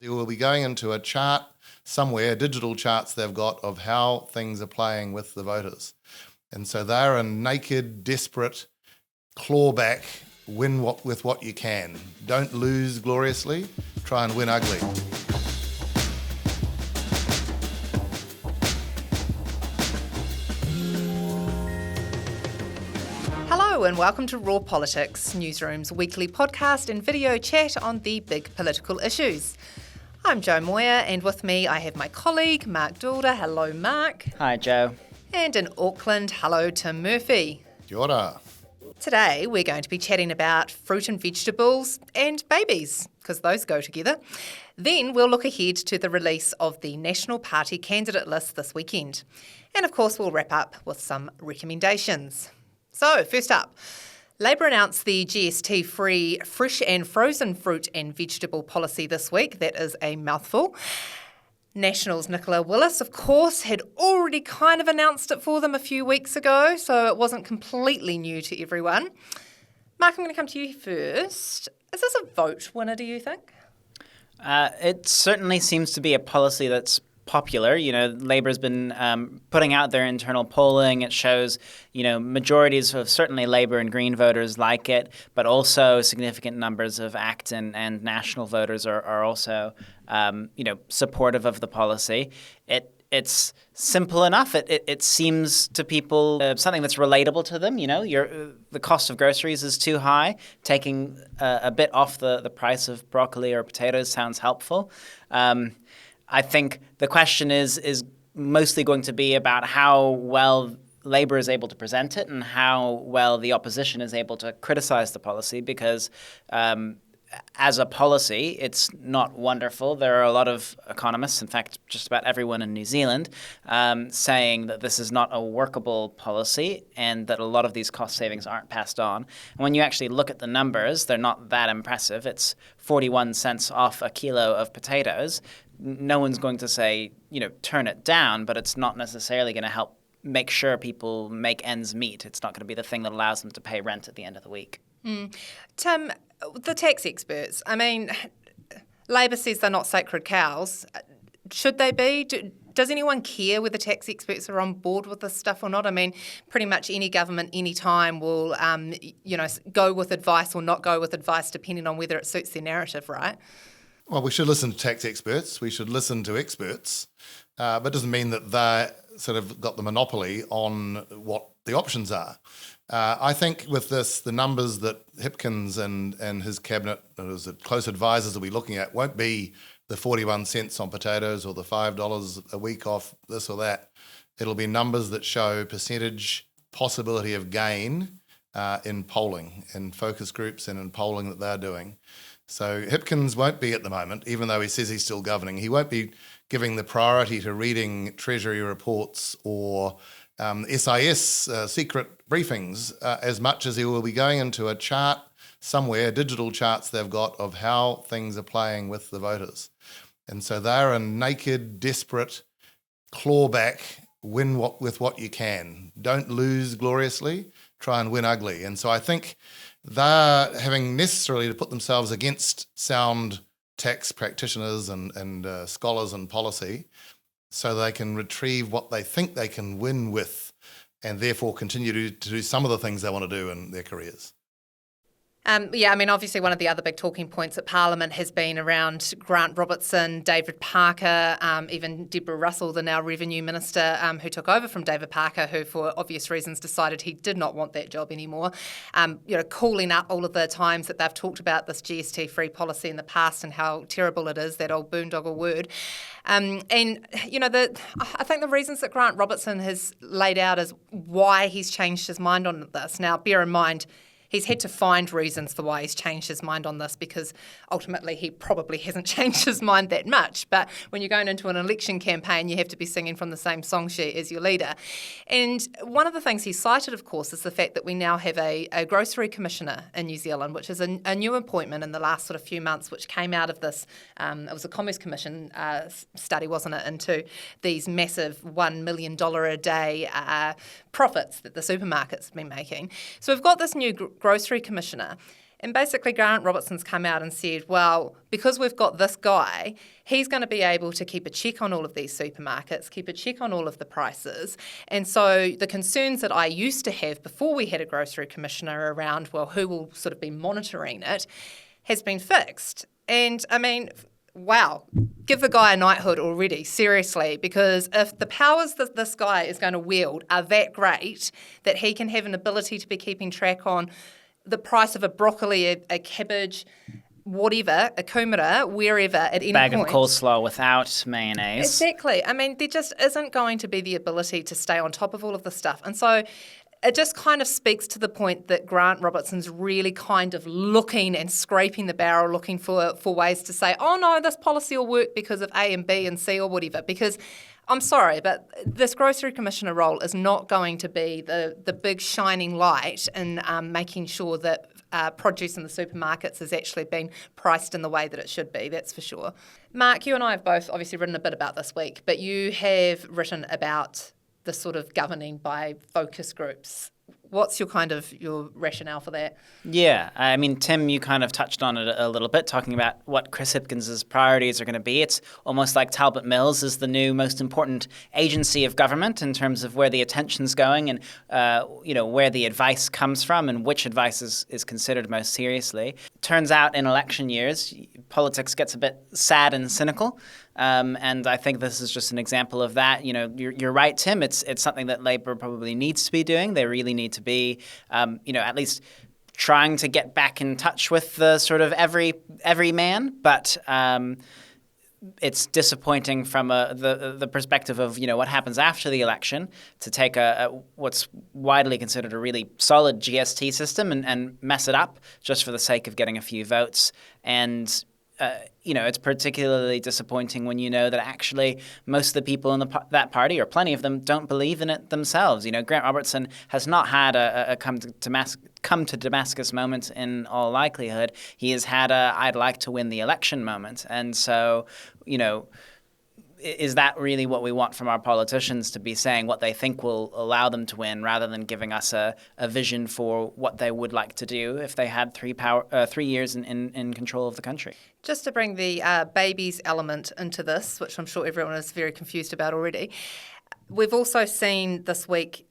They will be going into a chart somewhere, digital charts they've got of how things are playing with the voters. And so they're a naked, desperate, clawback, win with what you can. Don't lose gloriously, try and win ugly. Hello and welcome to Raw Politics, Newsroom's weekly podcast and video chat on the big political issues. I'm Jo Moyer, and with me I have my colleague Mark Dulder. Hello, Mark. Hi, Jo. And in Auckland, hello, Tim Murphy. Kia ora. Today we're going to be chatting about fruit and vegetables and babies, because those go together. Then we'll look ahead to the release of the National Party candidate list this weekend. And of course we'll wrap up with some recommendations. So, first up, Labor announced the GST-free fresh and frozen fruit and vegetable policy this week. That is a mouthful. Nationals' Nicola Willis, of course, had already kind of announced it for them a few weeks ago, so it wasn't completely new to everyone. Mark, I'm going to come to you first. Is this a vote winner, do you think? It certainly seems to be a policy that's popular. You know, Labour's been putting out their internal polling. It shows, majorities of certainly Labour and Green voters like it, but also significant numbers of ACT and National voters are also, supportive of the policy. It's simple enough. It seems to people something that's relatable to them. The cost of groceries is too high. Taking a bit off the price of broccoli or potatoes sounds helpful. I think the question is mostly going to be about how well Labour is able to present it and how well the opposition is able to criticize the policy, because as a policy, it's not wonderful. There are a lot of economists, in fact, just about everyone in New Zealand, saying that this is not a workable policy and that a lot of these cost savings aren't passed on. And when you actually look at the numbers, they're not that impressive. It's 41 cents off a kilo of potatoes. No one's going to say, turn it down, but it's not necessarily going to help make sure people make ends meet. It's not going to be the thing that allows them to pay rent at the end of the week. Tim, the tax experts, Labor says they're not sacred cows. Should they be? Does anyone care whether tax experts are on board with this stuff or not? Pretty much any government, any time will, go with advice or not go with advice depending on whether it suits their narrative, right? Well, we should listen to tax experts. We should listen to experts. But it doesn't mean that they sort of got the monopoly on what the options are. I think with this, the numbers that Hipkins and his cabinet, his close advisors will be looking at won't be the 41 cents on potatoes or the $5 a week off this or that. It'll be numbers that show percentage possibility of gain in polling, in focus groups and in polling that they're doing. So Hipkins won't be at the moment, even though he says he's still governing. He won't be giving the priority to reading Treasury reports or SIS secret briefings as much as he will be going into a chart somewhere, digital charts they've got of how things are playing with the voters. And so they're a naked, desperate, clawback, win with what you can. Don't lose gloriously, try and win ugly. And so I think they're having necessarily to put themselves against sound tax practitioners and scholars and policy so they can retrieve what they think they can win with and therefore continue to do some of the things they want to do in their careers. Obviously one of the other big talking points at Parliament has been around Grant Robertson, David Parker, even Deborah Russell, the now Revenue Minister, who took over from David Parker, who for obvious reasons decided he did not want that job anymore, calling up all of the times that they've talked about this GST-free policy in the past and how terrible it is, that old boondoggle word. I think the reasons that Grant Robertson has laid out is why he's changed his mind on this. Now, bear in mind, he's had to find reasons for why he's changed his mind on this, because ultimately he probably hasn't changed his mind that much. But when you're going into an election campaign, you have to be singing from the same song sheet as your leader. And one of the things he cited, of course, is the fact that we now have a grocery commissioner in New Zealand, which is a new appointment in the last sort of few months, which came out of this, it was a Commerce Commission study, wasn't it, into these massive $1 million a day profits that the supermarkets have been making. So we've got this new grocery commissioner. And basically Grant Robertson's come out and said, well, because we've got this guy, he's going to be able to keep a check on all of these supermarkets, keep a check on all of the prices. And so the concerns that I used to have before we had a grocery commissioner around, well, who will sort of be monitoring it, has been fixed. And I mean, wow, give the guy a knighthood already, seriously, because if the powers that this guy is going to wield are that great, that he can have an ability to be keeping track on the price of a broccoli, a cabbage, whatever, a kumara, wherever, at any Bag point. of coleslaw without mayonnaise. Exactly. I mean, there just isn't going to be the ability to stay on top of all of this stuff. And so it just kind of speaks to the point that Grant Robertson's really kind of looking and scraping the barrel, looking for ways to say, oh no, this policy will work because of A and B and C or whatever. Because I'm sorry, but this grocery commissioner role is not going to be the big shining light in making sure that produce in the supermarkets has actually been priced in the way that it should be, that's for sure. Mark, you and I have both obviously written a bit about this week, but you have written about the sort of governing by focus groups. What's your rationale for that? Yeah, I mean, Tim, you kind of touched on it a little bit, talking about what Chris Hipkins' priorities are going to be. It's almost like Talbot Mills is the new most important agency of government in terms of where the attention's going and, where the advice comes from and which advice is considered most seriously. Turns out in election years, politics gets a bit sad and cynical. And I think this is just an example of that. You know, you're right, Tim. It's something that Labour probably needs to be doing. They really need to be, at least trying to get back in touch with the sort of every man. But it's disappointing from the perspective of what happens after the election to take what's widely considered a really solid GST system and mess it up just for the sake of getting a few votes. And it's particularly disappointing when you know that actually most of the people in that party, or plenty of them, don't believe in it themselves. Grant Robertson has not had a come to Damascus moment in all likelihood. He has had a I'd like to win the election moment. And so, is that really what we want from our politicians, to be saying what they think will allow them to win rather than giving us a vision for what they would like to do if they had 3 years in control of the country? Just to bring the babies element into this, which I'm sure everyone is very confused about already, we've also seen this week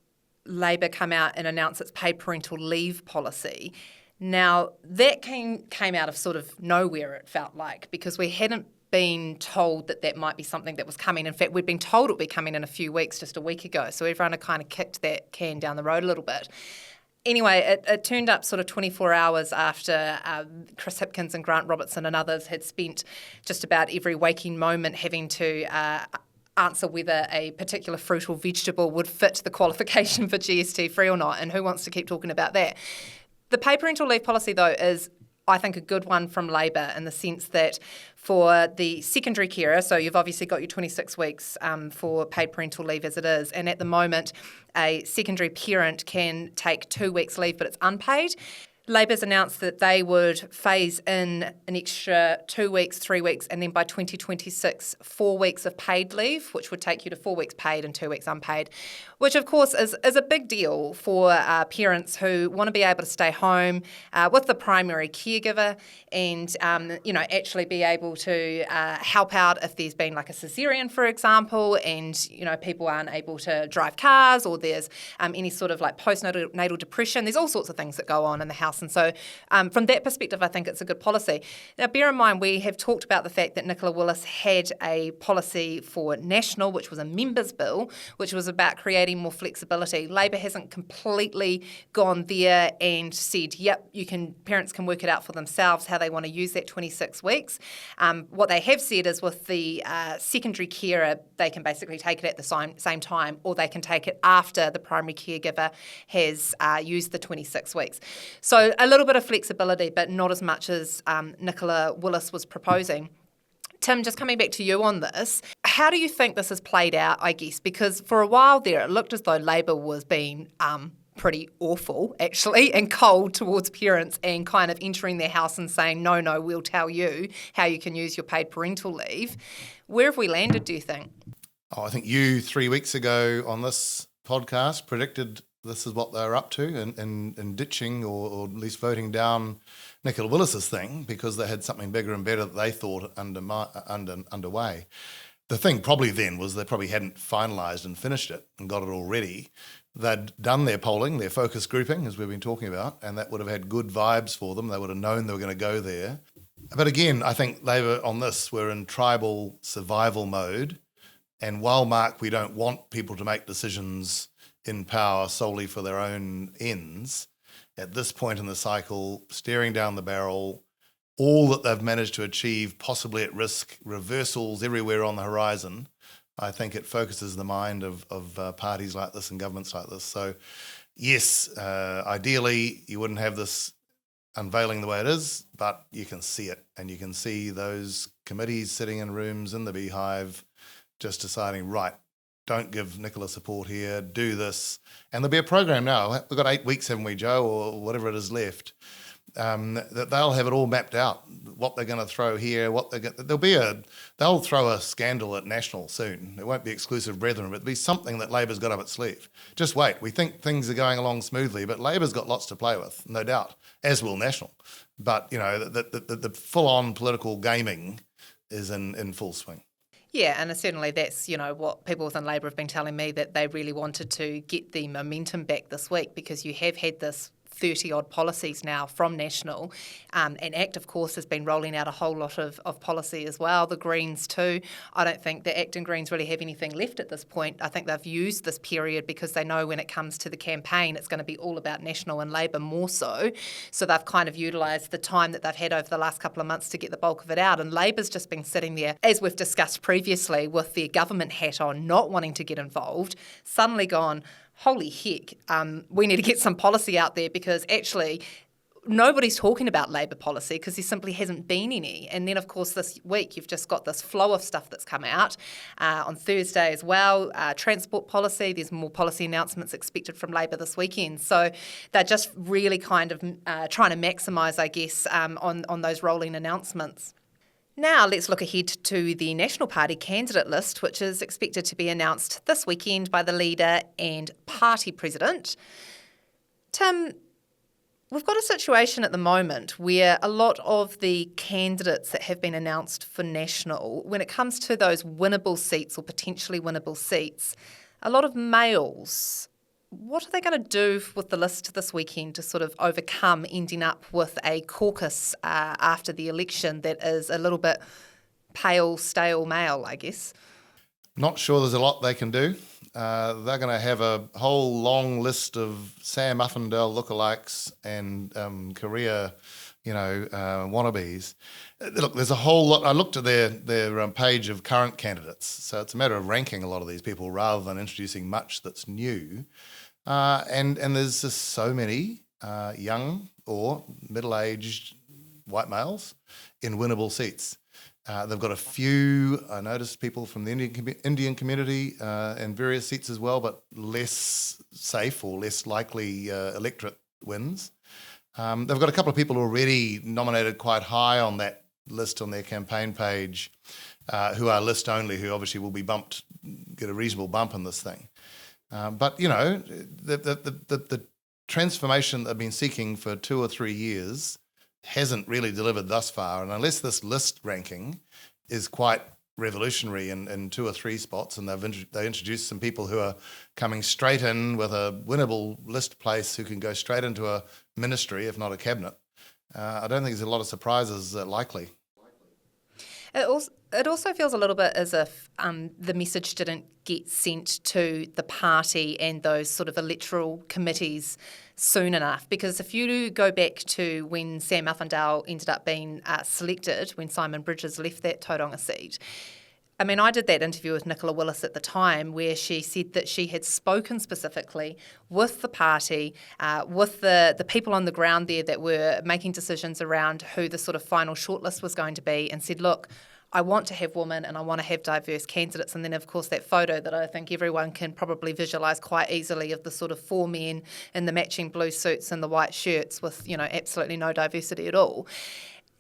Labor come out and announce its paid parental leave policy. Now, that came out of sort of nowhere, it felt like, because we hadn't been told that might be something that was coming. In fact, we'd been told it would be coming in a few weeks, just a week ago. So everyone had kind of kicked that can down the road a little bit. Anyway, it turned up sort of 24 hours after Chris Hipkins and Grant Robertson and others had spent just about every waking moment having to answer whether a particular fruit or vegetable would fit the qualification for GST-free or not, and who wants to keep talking about that. The paid parental leave policy, though, is, I think, a good one from Labor in the sense that for the secondary carer, so you've obviously got your 26 weeks for paid parental leave as it is, and at the moment a secondary parent can take 2 weeks leave but it's unpaid. Labor's announced that they would phase in an extra 2 weeks, 3 weeks, and then by 2026, 4 weeks of paid leave, which would take you to 4 weeks paid and 2 weeks unpaid, which of course is a big deal for parents who want to be able to stay home with the primary caregiver and, actually be able to help out if there's been like a cesarean, for example, and, people aren't able to drive cars, or there's any sort of like postnatal depression. There's all sorts of things that go on in the house. And so from that perspective, I think it's a good policy. Now, bear in mind, we have talked about the fact that Nicola Willis had a policy for National, which was a members' bill, which was about creating more flexibility. Labor hasn't completely gone there and said, yep, parents can work it out for themselves how they want to use that 26 weeks. What they have said is with the secondary carer, they can basically take it at the same time, or they can take it after the primary caregiver has used the 26 weeks. So a little bit of flexibility, but not as much as Nicola Willis was proposing. Tim, just coming back to you on this, how do you think this has played out, I guess? Because for a while there, it looked as though Labor was being pretty awful, actually, and cold towards parents and kind of entering their house and saying, no, we'll tell you how you can use your paid parental leave. Where have we landed, do you think? I think you 3 weeks ago on this podcast predicted this is what they're up to in ditching or at least voting down Nicola Willis's thing because they had something bigger and better that they thought underway. The thing probably then was they probably hadn't finalised and finished it and got it all ready. They'd done their polling, their focus grouping, as we've been talking about, and that would have had good vibes for them. They would have known they were going to go there. But again, I think Labor on this were in tribal survival mode. And while, Mark, we don't want people to make decisions in power solely for their own ends, at this point in the cycle, staring down the barrel, all that they've managed to achieve, possibly at risk, reversals everywhere on the horizon, I think it focuses the mind of parties like this and governments like this. So, yes, ideally you wouldn't have this unveiling the way it is, but you can see it. And you can see those committees sitting in rooms in the beehive just deciding, right, don't give Nicola support here, do this. And there'll be a program now. We've got 8 weeks, haven't we, Joe, or whatever it is left, that they'll have it all mapped out, what they're going to throw here, they'll throw a scandal at National soon. It won't be exclusive brethren, but it'll be something that Labor's got up its sleeve. Just wait. We think things are going along smoothly, but Labor's got lots to play with, no doubt, as will National. But, the full-on political gaming is in full swing. Yeah, and certainly that's, what people within Labor have been telling me, that they really wanted to get the momentum back this week because you have had this 30-odd policies now from National. And ACT, of course, has been rolling out a whole lot of policy as well. The Greens too. I don't think the ACT and Greens really have anything left at this point. I think they've used this period because they know when it comes to the campaign, it's going to be all about National and Labor more so. So they've kind of utilised the time that they've had over the last couple of months to get the bulk of it out. And Labor's just been sitting there, as we've discussed previously, with their government hat on, not wanting to get involved, suddenly gone, holy heck, we need to get some policy out there because actually nobody's talking about Labor policy because there simply hasn't been any. And then, of course, this week you've just got this flow of stuff that's come out on Thursday as well. Transport policy, there's more policy announcements expected from Labor this weekend. So they're just really kind of trying to maximise, I guess, on those rolling announcements. Now let's look ahead to the National Party candidate list, which is expected to be announced this weekend by the leader and party president. Tim, we've got a situation at the moment where a lot of the candidates that have been announced for National, when it comes to those winnable seats or potentially winnable seats, a lot of males. What are they going to do with the list this weekend to sort of overcome ending up with a caucus after the election that is a little bit pale, stale male, I guess? Not sure there's a lot they can do. They're going to have a whole long list of Sam Uffindale lookalikes and career, wannabes. Look, there's a whole lot. I looked at their page of current candidates, so it's a matter of ranking a lot of these people rather than introducing much that's new. And there's just so many young or middle-aged white males in winnable seats. They've got a few, I noticed, people from the Indian community in various seats as well, but less safe or less likely electorate wins. They've got a couple of people already nominated quite high on that list on their campaign page who are list only, who obviously will be get a reasonable bump in this thing. But, the transformation they've been seeking for 2 or 3 years hasn't really delivered thus far. And unless this list ranking is quite revolutionary in 2 or 3 spots, and they introduced some people who are coming straight in with a winnable list place who can go straight into a ministry, if not a cabinet, I don't think there's a lot of surprises likely. It also feels a little bit as if the message didn't get sent to the party and those sort of electoral committees soon enough. Because if you go back to when Sam Uffindale ended up being selected, when Simon Bridges left that Tauranga seat, I mean, I did that interview with Nicola Willis at the time where she said that she had spoken specifically with the party, with the people on the ground there that were making decisions around who the sort of final shortlist was going to be, and said, look, I want to have women and I want to have diverse candidates. And then, of course, that photo that I think everyone can probably visualise quite easily of the sort of 4 men in the matching blue suits and the white shirts with, absolutely no diversity at all.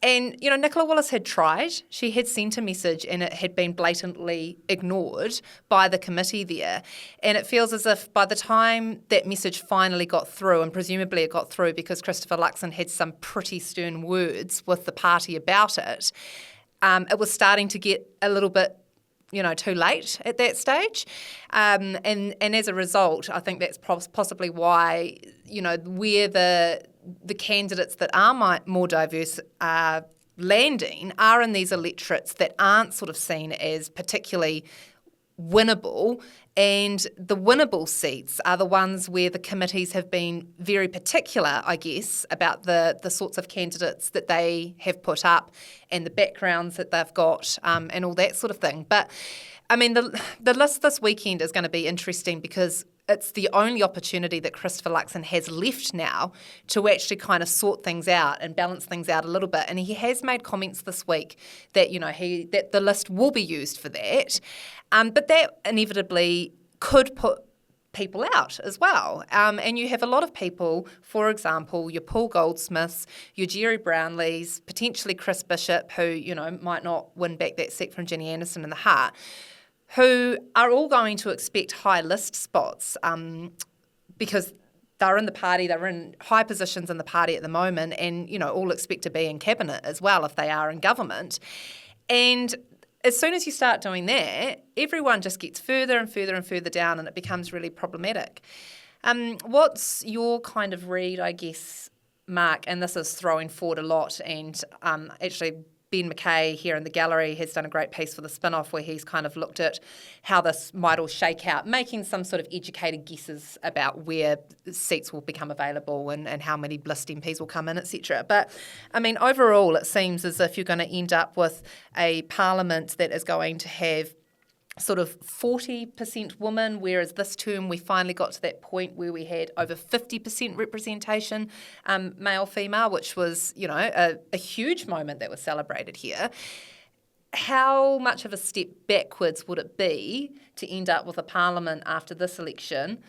And, Nicola Willis had tried. She had sent a message and it had been blatantly ignored by the committee there. And it feels as if by the time that message finally got through, and presumably it got through because Christopher Luxon had some pretty stern words with the party about it, it was starting to get a little bit too late at that stage. And as a result, I think that's possibly why, where the candidates that are more diverse are landing are in these electorates that aren't sort of seen as particularly winnable. And the winnable seats are the ones where the committees have been very particular, I guess, about the sorts of candidates that they have put up and the backgrounds that they've got and all that sort of thing. But, I mean, the list this weekend is going to be interesting because it's the only opportunity that Christopher Luxon has left now to actually kind of sort things out and balance things out a little bit. And he has made comments this week that, that the list will be used for that. But that inevitably could put people out as well. And you have a lot of people, for example, your Paul Goldsmiths, your Jerry Brownlees, potentially Chris Bishop, who, might not win back that seat from Ginny Anderson in the Heart, who are all going to expect high list spots because they're in the party, they're in high positions in the party at the moment and, all expect to be in cabinet as well if they are in government. And as soon as you start doing that, everyone just gets further and further and further down and it becomes really problematic. What's your kind of read, I guess, Mark? And this is throwing forward a lot and actually Ben McKay here in the gallery has done a great piece for the spin-off where he's kind of looked at how this might all shake out, making some sort of educated guesses about where seats will become available and how many list MPs will come in, etc. But, I mean, overall, it seems as if you're going to end up with a parliament that is going to have sort of 40% women, whereas this term we finally got to that point where we had over 50% representation male-female, which was, a huge moment that was celebrated here. How much of a step backwards would it be to end up with a parliament after this election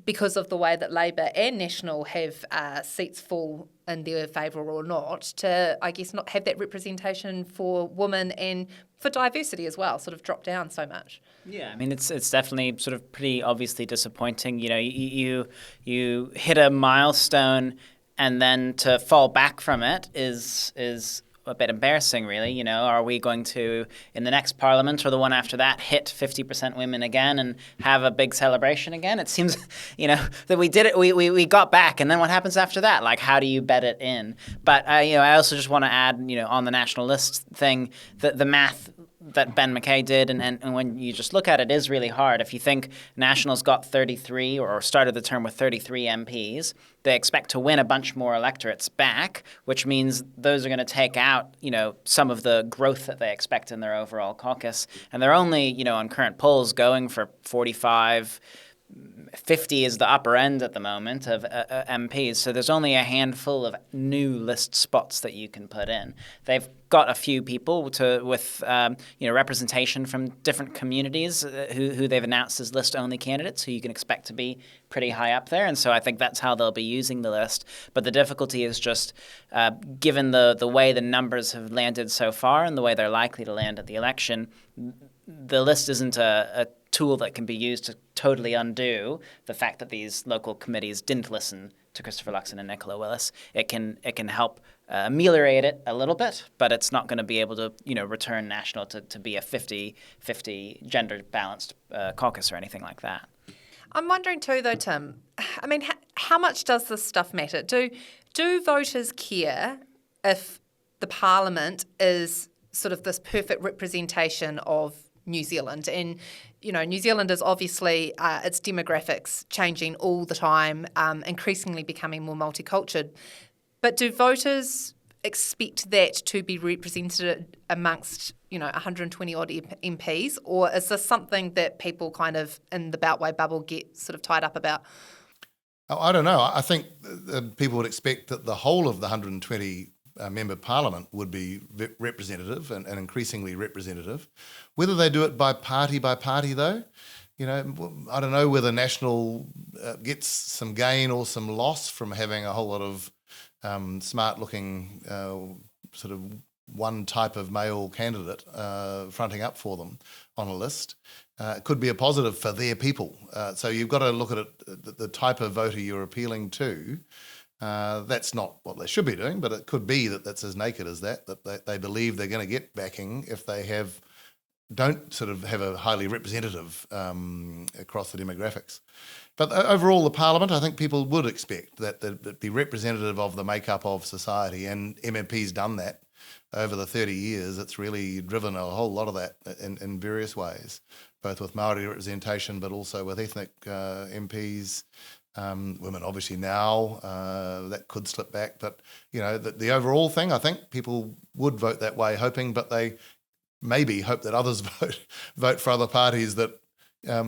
because of the way that Labour and National have seats full in their favour or not, to, I guess, not have that representation for women and for diversity as well, sort of drop down so much? Yeah, I mean, it's definitely sort of pretty obviously disappointing. You hit a milestone and then to fall back from it is a bit embarrassing, really. Are we going to, in the next parliament or the one after that, hit 50% women again and have a big celebration again? It seems, that we did it, we got back, and then what happens after that? Like, how do you bed it in? But, I also just want to add, on the national list thing, the math that Ben McKay did, and when you just look at it, is really hard. If you think National's got 33, or started the term with 33 MPs, they expect to win a bunch more electorates back, which means those are going to take out, some of the growth that they expect in their overall caucus. And they're only, on current polls, going for 45, 50 is the upper end at the moment of MPs. So there's only a handful of new list spots that you can put in. They've got a few people with representation from different communities who they've announced as list-only candidates, who you can expect to be pretty high up there. And so I think that's how they'll be using the list. But the difficulty is just, given the way the numbers have landed so far and the way they're likely to land at the election, the list isn't a tool that can be used to totally undo the fact that these local committees didn't listen to Christopher Luxon and Nicola Willis. It can help ameliorate it a little bit, but it's not going to be able to return National to be a 50-50 gender balanced caucus or anything like that. I'm wondering too, though, Tim. I mean, how much does this stuff matter? Do voters care if the Parliament is sort of this perfect representation of New Zealand? And New Zealand is obviously its demographics changing all the time, increasingly becoming more multicultural. But do voters expect that to be represented amongst 120 odd MPs, or is this something that people kind of in the Beltway bubble get sort of tied up about? Oh, I don't know. I think people would expect that the whole of the 120 member parliament would be representative and increasingly representative. Whether they do it by party, though, I don't know whether National gets some gain or some loss from having a whole lot of smart-looking sort of one type of male candidate fronting up for them on a list. It could be a positive for their people. So you've got to look at it, the type of voter you're appealing to. That's not what they should be doing, but it could be that that's as naked as that they believe they're going to get backing if they don't sort of have a highly representative across the demographics. But overall, the Parliament, I think people would expect that be representative of the makeup of society, and MMP's done that over the 30 years. It's really driven a whole lot of that in various ways, both with Māori representation, but also with ethnic MPs, women obviously now, that could slip back. But, the overall thing, I think people would vote that way, hoping, but they maybe hope that others vote for other parties that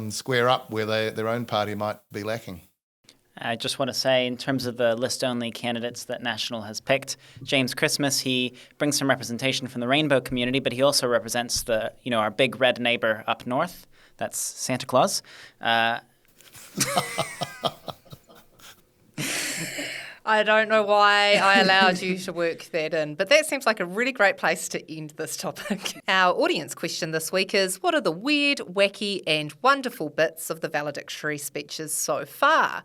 square up where their own party might be lacking. I just want to say, in terms of the list-only candidates that National has picked, James Christmas, he brings some representation from the rainbow community, but he also represents our big red neighbour up north. That's Santa Claus. I don't know why I allowed you to work that in, but that seems like a really great place to end this topic. Our audience question this week is, what are the weird, wacky and wonderful bits of the valedictory speeches so far?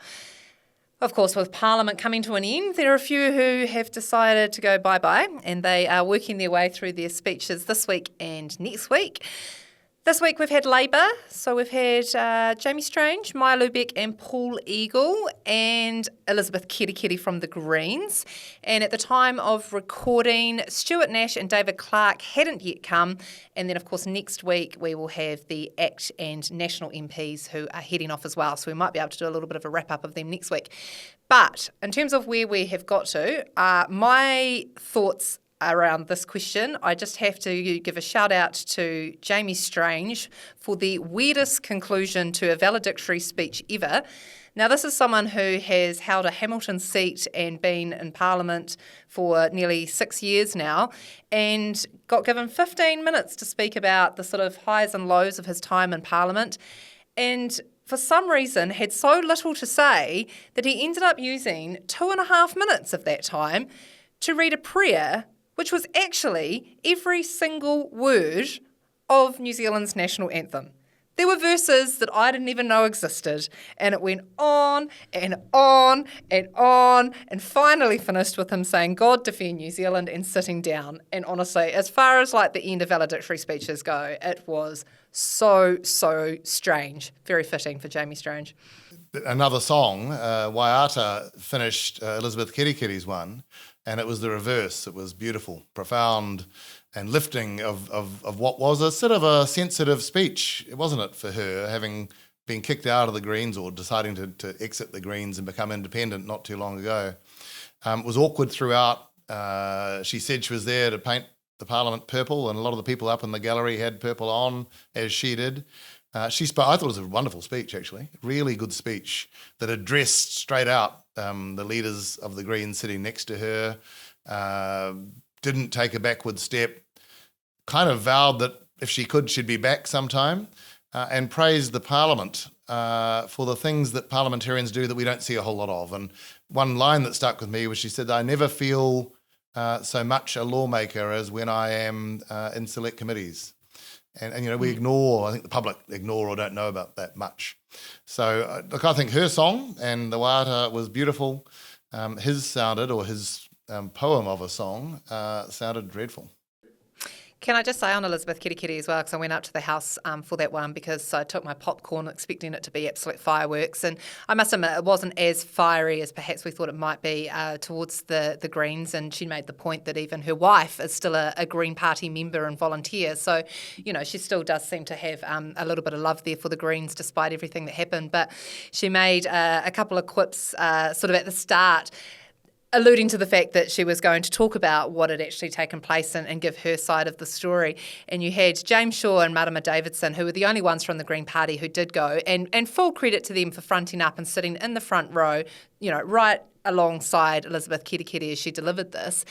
Of course, with Parliament coming to an end, there are a few who have decided to go bye-bye, and they are working their way through their speeches this week and next week. This week we've had Labour, so we've had Jamie Strange, Maya Lubeck and Paul Eagle, and Elizabeth Kerekere from the Greens. And at the time of recording, Stuart Nash and David Clark hadn't yet come. And then, of course, next week we will have the ACT and National MPs who are heading off as well. So we might be able to do a little bit of a wrap-up of them next week. But in terms of where we have got to, my thoughts around this question, I just have to give a shout out to Jamie Strange for the weirdest conclusion to a valedictory speech ever. Now, this is someone who has held a Hamilton seat and been in Parliament for nearly 6 years now, and got given 15 minutes to speak about the sort of highs and lows of his time in Parliament, and for some reason had so little to say that he ended up using 2.5 minutes of that time to read a prayer which was actually every single word of New Zealand's national anthem. There were verses that I didn't even know existed, and it went on and on and on, and finally finished with him saying, "God defend New Zealand," and sitting down. And honestly, as far as like the end of valedictory speeches go, it was so strange. Very fitting for Jamie Strange. Another song, Waiata finished Elizabeth Kerikere's one, and it was the reverse. It was beautiful, profound, and lifting of what was a sort of a sensitive speech, wasn't it, for her, having been kicked out of the Greens or deciding to exit the Greens and become independent not too long ago. It was awkward throughout. She said she was there to paint the Parliament purple, and a lot of the people up in the gallery had purple on, as she did. She spoke. I thought it was a wonderful speech, actually. Really good speech that addressed straight out the leaders of the Greens sitting next to her. Didn't take a backward step. Kind of vowed that if she could, she'd be back sometime, and praised the Parliament for the things that parliamentarians do that we don't see a whole lot of. And one line that stuck with me was she said, "I never feel so much a lawmaker as when I am in select committees." And we ignore, I think the public ignore or don't know about that much. So, look, I think her song and the Waiata was beautiful. His poem of a song sounded dreadful. Can I just say on Elizabeth Kerekere as well, because I went up to the house for that one because I took my popcorn expecting it to be absolute fireworks, and I must admit it wasn't as fiery as perhaps we thought it might be towards the Greens, and she made the point that even her wife is still a Green Party member and volunteer, so she still does seem to have a little bit of love there for the Greens despite everything that happened. But she made a couple of quips sort of at the start alluding to the fact that she was going to talk about what had actually taken place and give her side of the story. And you had James Shaw and Marama Davidson, who were the only ones from the Green Party who did go, and full credit to them for fronting up and sitting in the front row, right alongside Elizabeth Kerekere as she delivered this.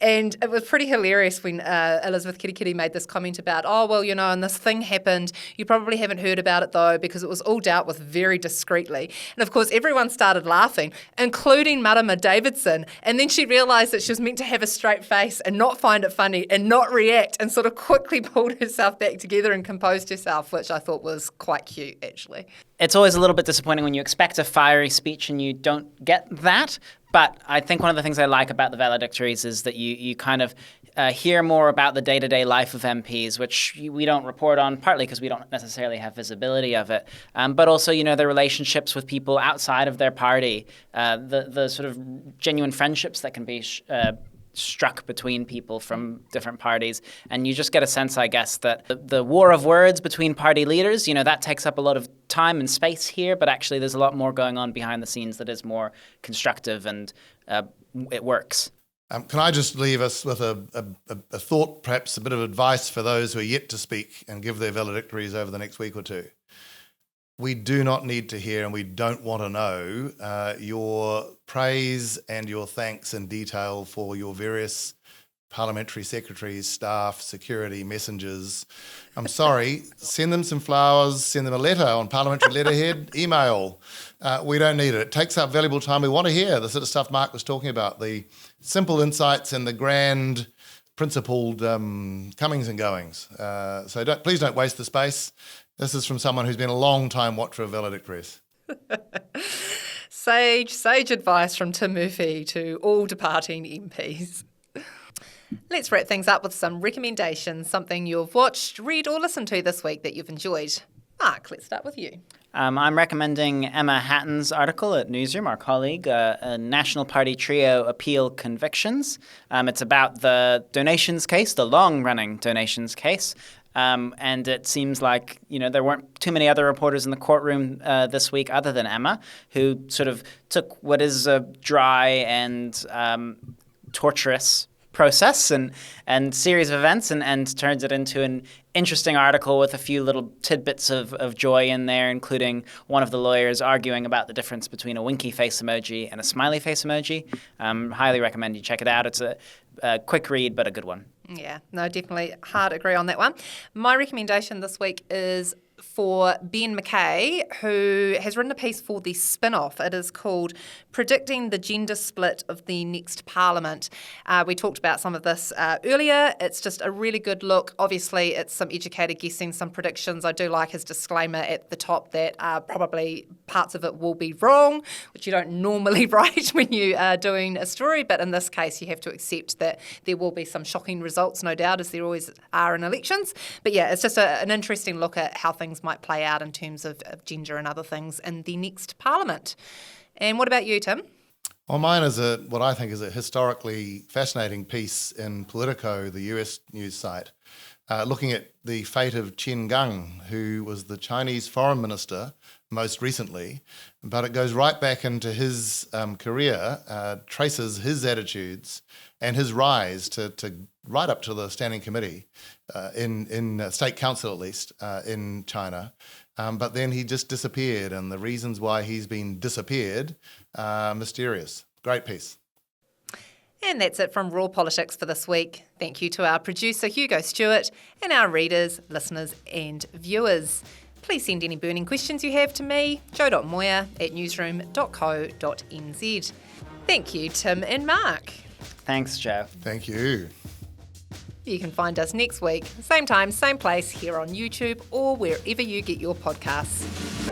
And it was pretty hilarious when Elizabeth Kerekere made this comment about, and this thing happened. You probably haven't heard about it, though, because it was all dealt with very discreetly. And, of course, everyone started laughing, including Marama Davidson. And then she realised that she was meant to have a straight face and not find it funny and not react, and sort of quickly pulled herself back together and composed herself, which I thought was quite cute, actually. It's always a little bit disappointing when you expect a fiery speech and you don't get that. But I think one of the things I like about the valedictories is that you kind of hear more about the day-to-day life of MPs, which we don't report on, partly because we don't necessarily have visibility of it, but also, their relationships with people outside of their party, the sort of genuine friendships that can be struck between people from different parties. And you just get a sense, I guess, that the war of words between party leaders, that takes up a lot of time and space here, but actually there's a lot more going on behind the scenes that is more constructive, and it works. Can I just leave us with a thought, perhaps a bit of advice for those who are yet to speak and give their valedictories over the next week or two? We do not need to hear, and we don't want to know your praise and your thanks in detail for your various parliamentary secretaries, staff, security, messengers. I'm sorry, send them some flowers, send them a letter on parliamentary letterhead, email. We don't need it. It takes up valuable time. We want to hear the sort of stuff Mark was talking about, the simple insights and the grand principled comings and goings. So please don't waste the space. This is from someone who's been a long time watcher of valedictories. Sage advice from Tim Murphy to all departing MPs. Let's wrap things up with some recommendations, something you've watched, read or listened to this week that you've enjoyed. Mark, let's start with you. I'm recommending Emma Hatton's article at Newsroom, our colleague, a National Party trio appeal convictions. It's about the donations case, the long-running donations case. And it seems like, there weren't too many other reporters in the courtroom this week other than Emma, who sort of took what is a dry and torturous process and series of events and turns it into an interesting article with a few little tidbits of joy in there, including one of the lawyers arguing about the difference between a winky face emoji and a smiley face emoji. Highly recommend you check it out. It's a quick read, but a good one. Yeah, no, definitely hard to agree on that one. My recommendation this week is for Ben McKay, who has written a piece for the Spin-Off. It is called Predicting the Gender Split of the Next Parliament. We talked about some of this earlier. It's just a really good look. Obviously, it's some educated guessing, some predictions. I do like his disclaimer at the top that probably parts of it will be wrong, which you don't normally write when you are doing a story. But in this case, you have to accept that there will be some shocking results, no doubt, as there always are in elections. But yeah, it's just an interesting look at how things might play out in terms of gender and other things in the next parliament. And what about you, Tim? Well, mine is what I think is a historically fascinating piece in Politico, the US news site, looking at the fate of Chen Gang, who was the Chinese foreign minister most recently, but it goes right back into his career, traces his attitudes and his rise to right up to the standing committee in state council, at least, in China. But then he just disappeared, and the reasons why he's been disappeared are mysterious. Great piece. And that's it from Raw Politics for this week. Thank you to our producer, Hugo Stewart, and our readers, listeners and viewers. Please send any burning questions you have to me, joe.moyer@newsroom.co.nz. Thank you, Tim and Mark. Thanks, Joe. Thank you. You can find us next week, same time, same place, here on YouTube or wherever you get your podcasts.